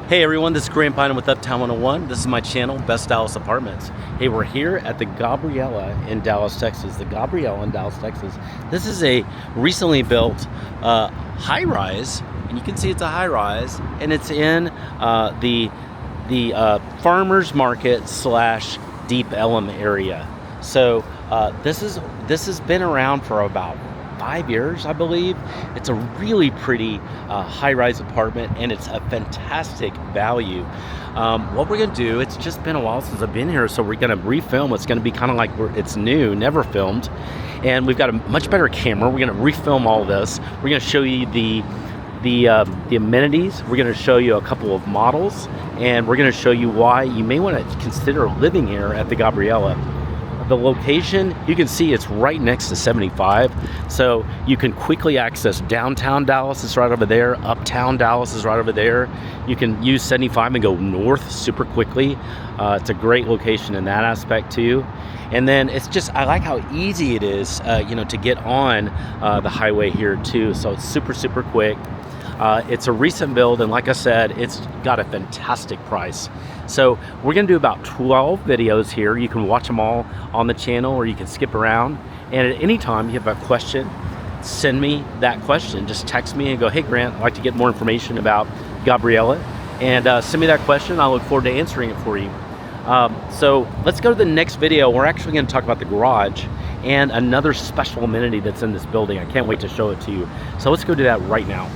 Hey everyone, this is Grant Bynum with Uptown 101. This is my channel, Best Dallas Apartments. Hey, we're here at the Gabriella in Dallas, Texas. The Gabriella in Dallas, Texas. This is a recently built high-rise, and you can see it's a high-rise, and it's in the farmers market slash deep Ellum area. So this has been around for about 5 years, I believe. It's a really pretty high-rise apartment, and it's a fantastic value. What we're gonna do, it's just been a while since I've been here, so we're gonna refilm. It's gonna be kind of like it's new, never filmed, and we've got a much better camera. We're gonna refilm all this. We're gonna show you the amenities. We're gonna show you a couple of models, and we're gonna show you why you may want to consider living here at the Gabriella. The location, you can see it's right next to 75, so you can quickly access downtown Dallas is right over there, uptown Dallas is right over there. You can use 75 and go north super quickly. It's a great location in that aspect too. And then it's just, I like how easy it is to get on the highway here too, so it's super quick. It's a recent build, and like I said, it's got a fantastic price. So we're gonna do about 12 videos here. You can watch them all on the channel, or you can skip around. And at any time you have a question, send me that question. Just text me and go, hey Grant, I'd like to get more information about Gabriella. And send me that question. I look forward to answering it for you. So let's go to the next video. We're actually gonna talk about the garage and another special amenity that's in this building. I can't wait to show it to you. So let's go do that right now.